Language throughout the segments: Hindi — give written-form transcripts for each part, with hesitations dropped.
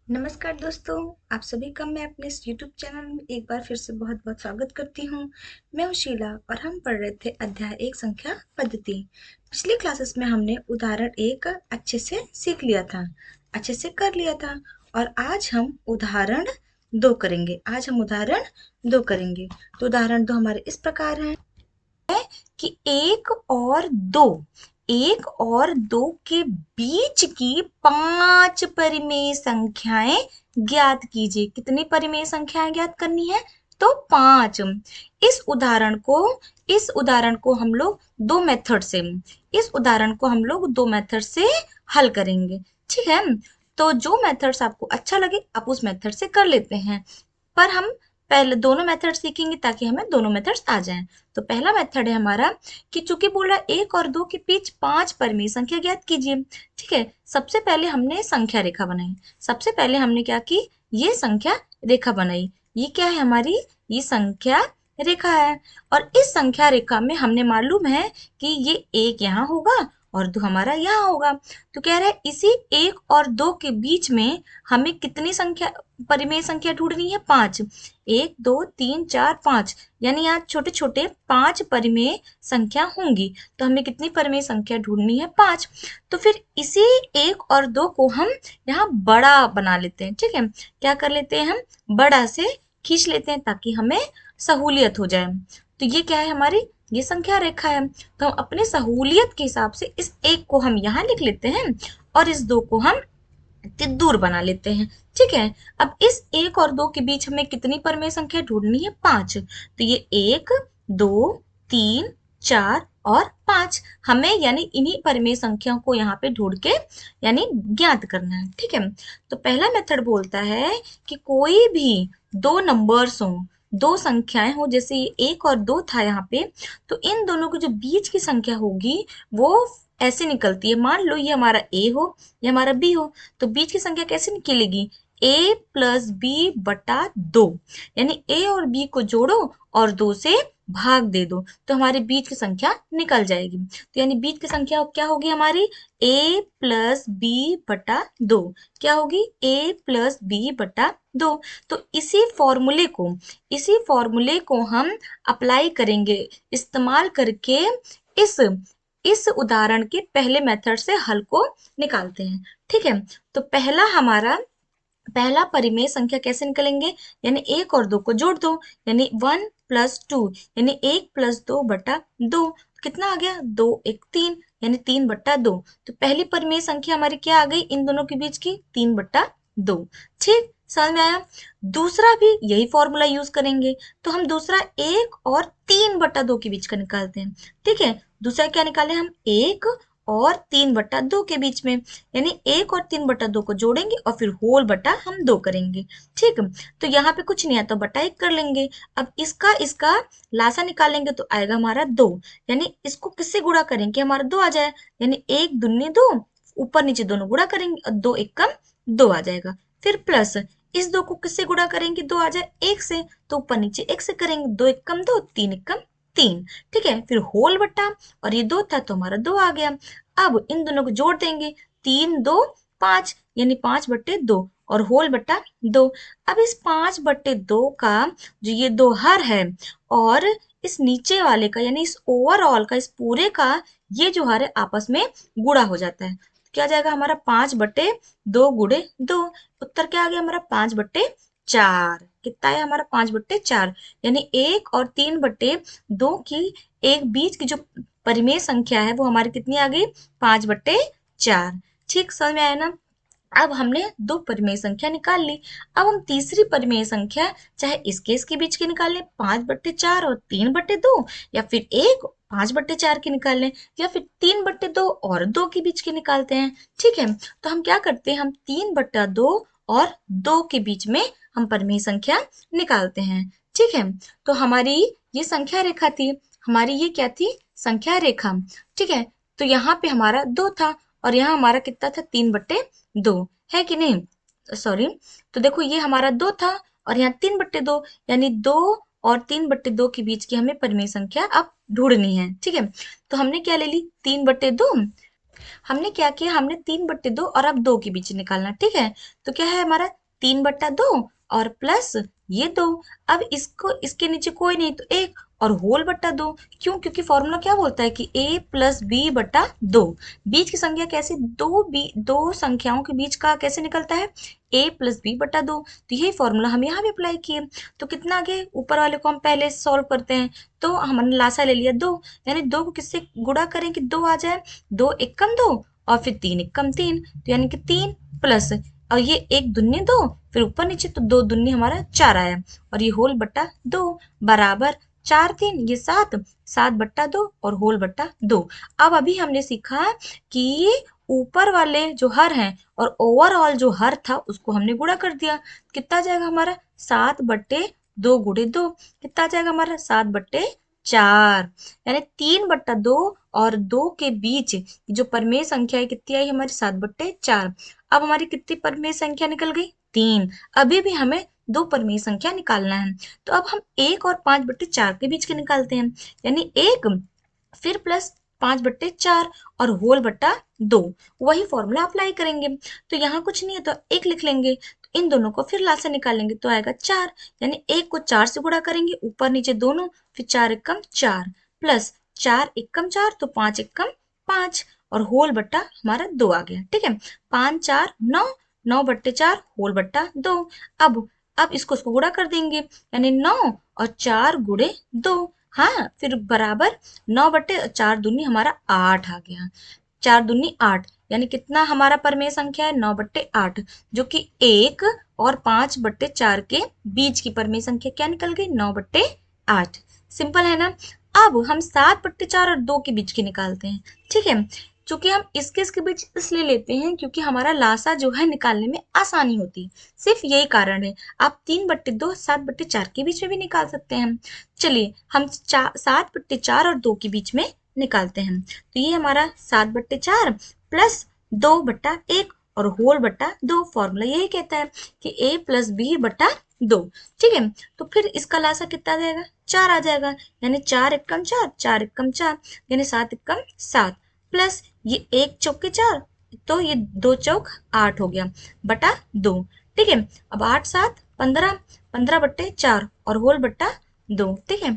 नमस्कार दोस्तों, आप सभी का मैं अपने इस YouTube चैनल में एक बार फिर से बहुत बहुत स्वागत करती हूँ। मैं हूँ शीला और हम पढ़ रहे थे अध्याय 1 संख्या पद्धति। पिछली क्लासेस में हमने उदाहरण 1 अच्छे से सीख लिया था, अच्छे से कर लिया था और आज हम उदाहरण 2 करेंगे। तो उदाहरण 2 हमारे इस प्रकार हैं कि 1 और 2 के बीच की 5 परिमेय संख्याएं ज्ञात कीजिए। कितनी परिमेय संख्याएं ज्ञात करनी है? तो 5। इस उदाहरण को हम लोग दो मेथड से हल करेंगे। ठीक है, तो जो मेथड्स आपको अच्छा लगे आप उस मेथड से कर लेते हैं, पर हम पहले दोनों मेथड सीखेंगे ताकि हमें दोनों मेथड्स आ जाएं। तो पहला मेथड है हमारा कि चूंकि बोल रहा 1 और 2 के बीच 5 परिमेय संख्या ज्ञात कीजिए। ठीक है, सबसे पहले हमने संख्या रेखा बनाई। सबसे पहले हमने क्या की, ये संख्या रेखा बनाई। ये क्या है हमारी, ये संख्या रेखा है और इस संख्या रेखा में हमने मालूम है कि ये 1 यहाँ होगा और 2 हमारा यहाँ होगा। तो कह रहा है इसी 1 और 2 के बीच में हमें कितनी संख्या परिमेय संख्या ढूंढनी है? 5। 1 2 3 4 5, यानी यहाँ छोटे छोटे 5 परिमेय संख्या होंगी। तो हमें कितनी परिमेय संख्या ढूंढनी है? 5। तो फिर इसी 1 और 2 को हम यहाँ बड़ा बना लेते हैं। ठीक है, क्या कर लेते हैं, हम बड़ा से खींच लेते हैं ताकि हमें सहूलियत हो जाए। तो ये क्या है हमारी, ये संख्या रेखा है। तो हम अपने सहूलियत के हिसाब से इस 1 को हम यहाँ लिख लेते हैं और इस 2 को हम दूर बना लेते हैं। ठीक है, अब इस 1 और 2 के बीच हमें कितनी परिमेय संख्या ढूंढनी है? 5। तो ये 1 2 3 4 और 5 हमें यानी इन्हीं परिमेय संख्याओं को यहाँ पे ढूंढ के यानी ज्ञात करना है। ठीक है, तो पहला मेथड बोलता है कि कोई भी दो नंबर्स हो, दो संख्याएं हो, जैसे ये 1 और 2 था यहाँ पे, तो इन दोनों की जो बीच की संख्या होगी वो ऐसे निकलती है। मान लो ये हमारा a हो, ये हमारा b हो, तो बीच की संख्या कैसे निकलेगी? a प्लस बी बटा 2, यानी a और b को जोड़ो और 2 से भाग दे दो तो हमारे बीच की संख्या निकल जाएगी। तो यानी बीच की संख्या क्या होगी हमारी? a प्लस बी बटा 2। क्या होगी? a प्लस बी बटा 2। तो इसी फॉर्मूले को हम अप्लाई करेंगे, इस्तेमाल करके इस उदाहरण के पहले मेथड से हल को निकालते हैं। ठीक है, तो पहला परिमेय संख्या कैसे निकलेंगे, यानी 1 और 2 को जोड़ दो, यानी 1 प्लस 2, यानी 1 प्लस 2 बटा 2। कितना आ गया? 2 1 3, यानी 3 बट्टा 2। तो पहली परिमेय संख्या हमारी क्या आ गई इन दोनों के बीच की? 3 बट्टा 2। ठीक, समझ में आया? दूसरा भी यही फॉर्मूला यूज करेंगे, तो हम दूसरा 1 और 3 बट्टा 2 के बीच का निकालते हैं। ठीक है, दूसरा क्या निकाले हम? 1 और 3 बट्टा 2 के बीच में, यानी 1 और 3 बट्टा 2 को जोड़ेंगे और फिर होल बटा हम 2 करेंगे। ठीक, तो यहाँ पे कुछ नहीं आता, बटा 1 कर लेंगे। अब इसका लासा निकालेंगे तो आएगा हमारा 2, यानी इसको किससे गुणा करेंगे हमारा 2 आ जाए, यानी 1 दूनी 2, ऊपर नीचे दोनों गुणा करेंगे और 2 1 कम 2 आ जाएगा। फिर प्लस इस 2 को किससे गुणा करेंगे? 2 आ जाए 1 से, तो ऊपर नीचे 1 से करेंगे, 2 1 कम 2, 3 1 कम 3। ठीक है, फिर होल बट्टा, और ये 2 था तो हमारा 2 आ गया। अब इन दोनों को जोड़ देंगे, 3 2 5, यानी 5 बट्टे 2 और होल बट्टा 2। अब इस 5 बट्टे 2 का जो ये 2 हर है और इस नीचे वाले का यानी इस ओवरऑल का, इस पूरे का ये जो हर है आपस में गुणा हो जाता है। तो क्या जाएगा हमारा? 5 बट्टे 2 गुणे 2। उत्तर क्या आ गया हमारा? 5 बट्टे 4। कितना है हमारा? 5 बट्टे 4, यानी 1 और 3 बट्टे 2 की एक बीच की जो परिमेय संख्या है वो हमारी कितनी आ गई? 5 बट्टे 4। ठीक, समझ में आया ना? अब हमने दो परिमेय संख्या निकाल ली। अब हम तीसरी परिमेय संख्या चाहे इसके इसके बीच की निकाल लें, 5 बट्टे 4 और 3 बट्टे 2, या फिर एक 5 बट्टे 4 की निकाल लें, या फिर 3 बट्टे 2 और 2 के बीच की निकालते हैं। ठीक है, तो हम क्या करते हैं, हम 3 बट्टा 2 और 2 के बीच में हम परिमेय संख्या निकालते हैं। ठीक है, तो हमारी ये संख्या रेखा थी, हमारी ये क्या थी? संख्या रेखा। ठीक है, तो यहाँ पे हमारा 2 था और यहाँ हमारा कितना था? 3 बट्टे 2, है कि नहीं? सॉरी, तो देखो ये हमारा 2 था और यहाँ 3 बट्टे 2, यानी 2 और 3 बट्टे 2 के बीच की हमें परिमेय संख्या अब ढूंढनी है। ठीक है, तो हमने क्या ले ली? 3 बट्टे 2। हमने क्या किया? हमने 3 बट्टे 2 और अब 2 के बीच निकालना। ठीक है, तो क्या है हमारा? 3/2 और प्लस ये 2। अब इसको इसके नीचे कोई नहीं तो 1 और होल बट्टा 2। क्यों? क्योंकि फॉर्मूला क्या बोलता है कि a प्लस बी बट्टा 2। बीच की संख्या कैसे दो संख्याओं के बीच का कैसे निकलता है? a प्लस बी बट्टा 2। तो यही फॉर्मूला हम यहाँ भी अप्लाई किए। तो कितना आ गया? ऊपर वाले को हम पहले सॉल्व करते हैं। तो हमने लासा ले लिया 2, यानी 2 को किससे गुणा करें कि 2 आ जाए? 2 एकम 2 और फिर 3 एकम 3, तो यानी कि 3 प्लस और ये 1 दूनी 2, फिर ऊपर नीचे तो 2 दूनी हमारा 4 आया और ये होल बट्टा 2 बराबर 4 3 ये 7, 7/2 और होल बट्टा 2। अब अभी हमने सीखा कि ऊपर वाले जो हर हैं और ओवरऑल जो हर था उसको हमने गुणा कर दिया। कितना जाएगा हमारा? 7/2 गुणे 2 कितना जाएगा हमारा? 7/4, यानी 3/2 और 2 के बीच जो परमेय संख्या है कितनी आई हमारी? 7/4। अब हमारी कितनी परमेय संख्या निकल गई? 3। अभी भी हमें 2 परमेय संख्या निकालना है। तो अब हम 1 और 5/4 के बीच के निकालते हैं, यानी 1 फिर प्लस 5/4 और होल बट्टा 2। वही फॉर्मूला अप्लाई करेंगे। तो यहाँ कुछ नहीं है तो 1 लिख लेंगे। तो इन दोनों को फिर लासा निकालेंगे तो आएगा 4, यानी 1 को 4 से गुणा करेंगे ऊपर नीचे दोनों, फिर 4 एकम 4 प्लस 4 एकम 4 तो 5 एकम 5 और होल बट्टा हमारा 2 आ गया। ठीक है, 5 4 9, 9/4 होल बट्टा 2। अब इसको गुणा कर देंगे, यानी 9 और 4 गुणे 2। हाँ, फिर बराबर 9/4 दूनी हमारा 8 आ गया। 4 दूनी 8, यानी कितना हमारा परमेय संख्या है? 9/8, जो कि 1 और 5/4 के बीच की परमेय संख्या क्या निकल गई? 9/8। सिंपल है ना? अब हम 7/4 और 2 के बीच की निकालते हैं। ठीक है, चूंकि हम इसके बीच इसलिए लेते हैं क्योंकि हमारा लासा जो है निकालने में आसानी होती है, सिर्फ यही कारण है। आप 3/2 7/4 के बीच में भी निकाल सकते हैं। चलिए हम 7/4 और 2 के बीच में निकालते हैं। तो ये हमारा 7/4 प्लस 2/1 और होल बट्टा 2। फॉर्मूला यही कहता है कि a प्लस बी बट्टा 2। ठीक है, तो फिर इसका लासा कितना आ जाएगा? 4 आ जाएगा, यानी 4 एकम 4, 4 एकम 4, यानी 7 एकम 7 प्लस ये 1 चौके 4 तो ये 2 चौक 8 हो गया बटा 2। ठीक है, अब 8 7 15, 15/4 और होल बट्टा 2। ठीक है,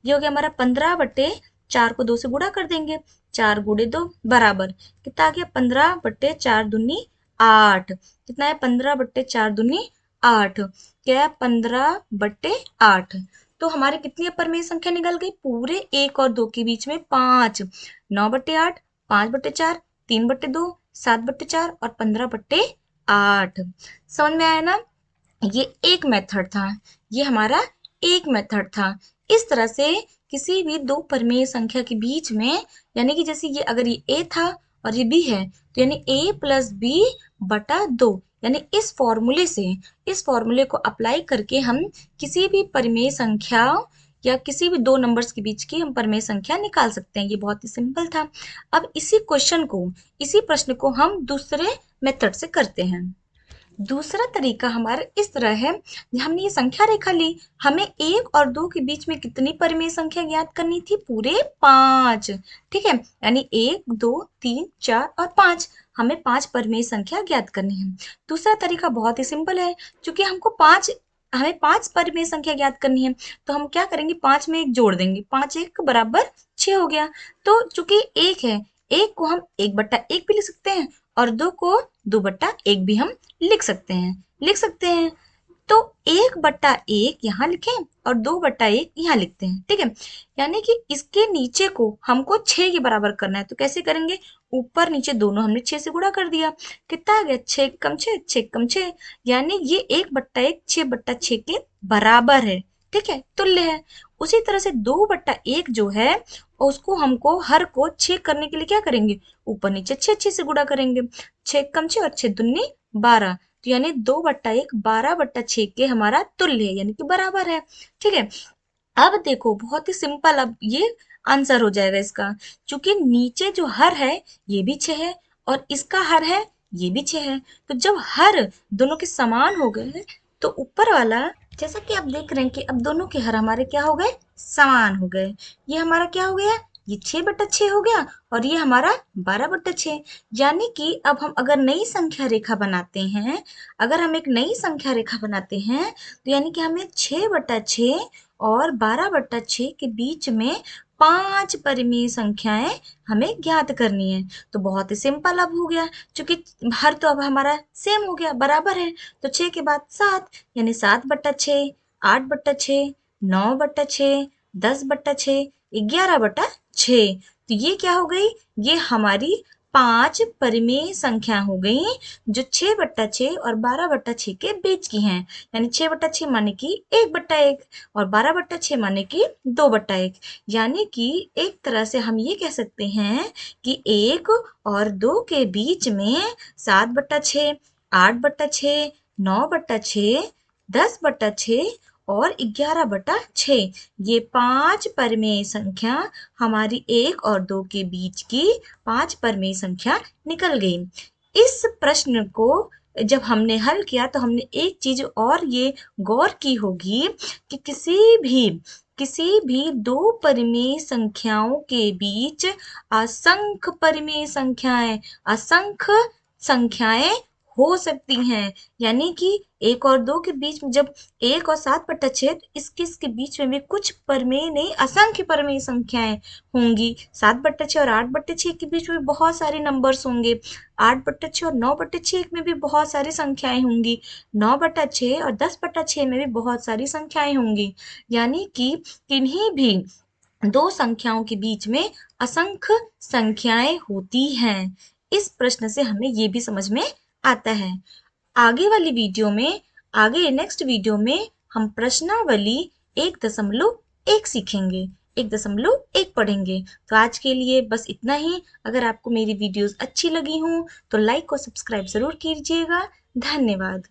ये हो गया हमारा 15/4 को 2 से गुणा कर देंगे, 4 गुणे 2 बराबर कितना आ गया? 15/4 दूनी 8। कितना है? 15/4 दूनी 8, क्या है? 15/8। तो हमारी कितनी परमेय संख्या निकल गई? पूरे 1 और 2 के बीच में 5। 9/8, 5/4, 3/2, 7/4 और 15/8। समझ में आया ना? ये एक मेथड था, ये हमारा एक मेथड था। इस तरह से किसी भी दो परमेय संख्या के बीच में, यानी कि जैसे ये अगर ये a था और ये b है, तो यानी a प्लस बी बटा 2, यानी इस फॉर्मूले को अप्लाई करके हम किसी भी परमेय संख्या या किसी भी दो नंबर्स के बीच की हम परमेय संख्या निकाल सकते हैं। ये बहुत ही सिंपल था। अब इसी प्रश्न को हम दूसरे मेथड से करते हैं। दूसरा तरीका हमारा इस तरह है, हमने ये संख्या रेखा ली, हमें 1 और 2 के बीच में कितनी परिमेय संख्या ज्ञात करनी थी? पूरे 5। ठीक है, यानी 1 2 3 4 और 5, हमें 5 परिमेय संख्या ज्ञात करनी है। दूसरा तरीका बहुत ही सिंपल है, क्योंकि हमें 5 परिमेय संख्या ज्ञात करनी है, तो हम क्या करेंगे? 5 में 1 जोड़ देंगे, 5 1 बराबर 6 हो गया। तो चूंकि 1 है, 1 को हम 1/1 भी लिख सकते हैं और 2 को 2/1 भी हम लिख सकते हैं। तो 1/1 यहाँ लिखें और 2/1 यहाँ लिखते हैं। ठीक है, यानी कि इसके नीचे को हमको 6 के बराबर करना है। तो कैसे करेंगे? ऊपर नीचे दोनों हमने 6 से गुणा कर दिया, कितना आ गया? 6 कम 6, 6 कम 6, यानी ये 1/1 6/6 के बराबर है। ठीक है, तुल्य है। उसी तरह से 2/1 जो है उसको हमको हर को 6 करने के लिए क्या करेंगे? ऊपर नीचे 6 से गुणा करेंगे, 6 कम 6 और 6 दूनी 12, तो यानी 2/1 12/6 के हमारा तुल्य है, यानी कि बराबर है। ठीक है, अब देखो बहुत ही सिंपल, अब ये आंसर हो जाएगा इसका, क्योंकि नीचे जो हर है ये भी 6 है और इसका हर है ये भी 6 है। तो जब हर दोनों के समान हो गए तो ऊपर वाला, जैसा कि आप देख रहे हैं कि अब दोनों के हर हमारे क्या हो गए? समान हो गए। ये हमारा क्या हो गया? ये 6/6 हो गया और ये हमारा 12/6। यानी कि अब हम अगर नई संख्या रेखा बनाते हैं, अगर हम एक नई संख्या रेखा बनाते हैं तो यानी कि हमें 6/6 और 12/6 के बीच में 5 परिमेय संख्याएं हमें ज्ञात करनी है। तो बहुत ही सिंपल अब हो गया, क्योंकि हर तो अब हमारा सेम हो गया, बराबर है। तो 6 के बाद 7 यानी 7/6, 8/6, 9/6, 10/6, 11/6। तो ये क्या हो गई, ये हमारी 5 परिमेय संख्या हो गई जो 6/6 और 12/6 के बीच की हैं। यानी 6/6 माने कि 1/1 और 12/6 माने कि 2/1। यानी कि एक तरह से हम ये कह सकते हैं कि 1 और 2 के बीच में 7/6, 8/6, 9/6, 10/6 और 11/6 ये 5 परिमेय संख्या हमारी 1 और 2 के बीच की 5 परिमेय संख्या निकल गई। इस प्रश्न को जब हमने हल किया तो हमने एक चीज और ये गौर की होगी कि किसी भी दो परिमेय संख्याओं के बीच असंख्य संख्याएं हो सकती हैं। यानी कि 1 और 2 के बीच में जब 1 और 7/6 इसके बीच में भी कुछ परिमेय नहीं, असंख्य परिमेय संख्याएं होंगी। 7/6 और 8/6 के बीच में बहुत सारे नंबर्स होंगे। 8/6 और 9/6 में भी बहुत सारी संख्याएं होंगी। 9/6 और 10/6 में भी बहुत सारी संख्याएं होंगी। यानी कि किन्हीं भी दो संख्याओं के बीच में असंख्य संख्याएं होती हैं। इस प्रश्न से हमें ये भी समझ में आता है। आगे वाली वीडियो में, आगे नेक्स्ट वीडियो में हम प्रश्नावली 1.1 सीखेंगे, 1.1 पढ़ेंगे। तो आज के लिए बस इतना ही। अगर आपको मेरी वीडियोस अच्छी लगी हों तो लाइक और सब्सक्राइब ज़रूर कीजिएगा। धन्यवाद।